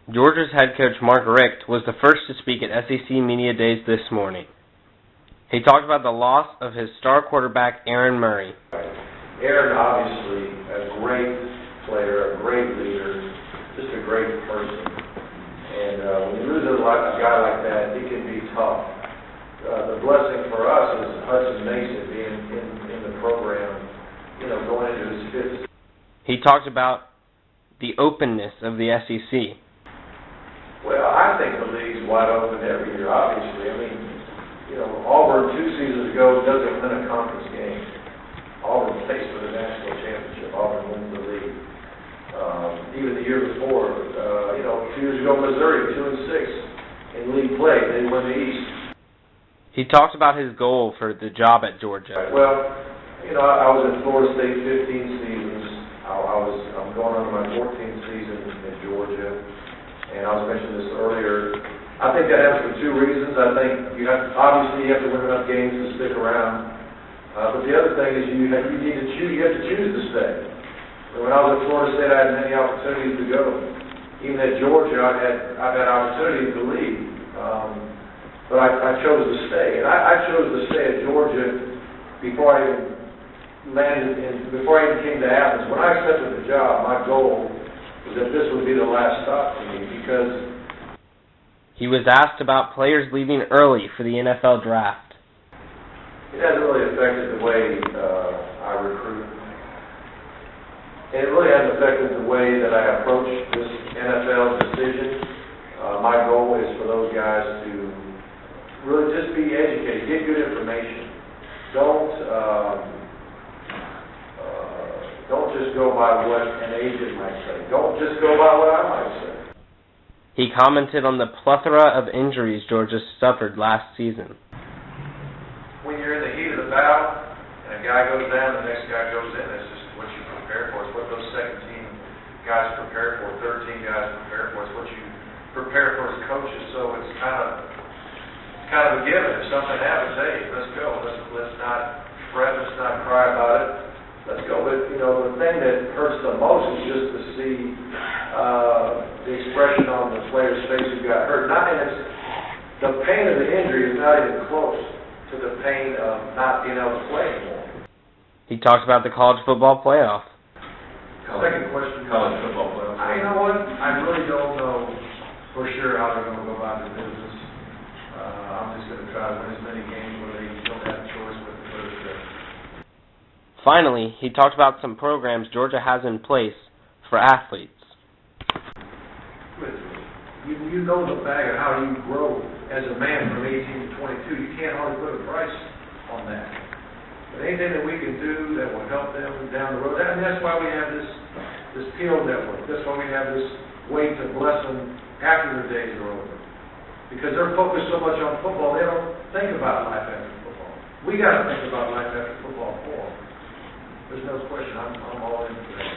Georgia's head coach Mark Richt was the first to speak at SEC Media Days this morning. He talked about the loss of his star quarterback, Aaron Murray. Aaron, obviously, a great player, a great leader, just a great person. And when you lose a guy like that, it can be tough. The blessing for us is Hudson Mason being in the program, going into his fifth. He talked about the openness of the SEC. Well, I think the league's wide open every year, obviously. I mean, Auburn 2 seasons ago doesn't win a conference game. Auburn plays for the national championship. Auburn wins the league. Even the year before, 2 years ago, Missouri, 2-6 in league play. They won the East. He talked about his goal for the job at Georgia. Well, I was at Florida State 15 seasons. I'm going on my 14th season in Georgia. And I was mentioning this earlier. I think that happens for 2 reasons. I think you have to win enough games to stick around. But the other thing is you have to choose to stay. And when I was at Florida State, I had many opportunities to go. Even at Georgia, I've had opportunities to leave. But I chose to stay. And I chose to stay at Georgia before I even came to Athens. When I accepted the job, my goal was that this would be the last stop for me because he was asked about players leaving early for the NFL draft. It hasn't really affected the way I recruit. And it really hasn't affected the way that I approach this NFL decision. My goal is for those guys to really just be educated, get good information. Don't just go by what an agent might say. Don't just go by what I might say. He commented on the plethora of injuries Georgia suffered last season. When you're in the heat of the battle and a guy goes down, the next guy goes in. It's just what you prepare for. It's what those second team guys prepare for, third team guys prepare for. It's what you prepare for as coaches. So it's kind of a given. If something happens, hey, let's go. Let's not fret. Let's not cry about it. Let's go. But, the thing that hurts the most is just to see the expression on the player's face who got hurt. The pain of the injury is not even close to the pain of not being able to play anymore. He talked about the college football playoff. Second question. College football playoff. You know what? I really don't know for sure how they're going to go about their business. I'm just going to try to win as many games where they don't have a choice with the first trip. Finally, he talked about some programs Georgia has in place for athletes. You know the bag of how you grow as a man from 18 to 22. You can't hardly put a price on that. But anything that we can do that will help them down the road, and that's why we have this PO network. That's why we have this way to bless them after their days are over. Because they're focused so much on football, they don't think about life after football. We got to think about life after football for them. There's no question. I'm all in for that.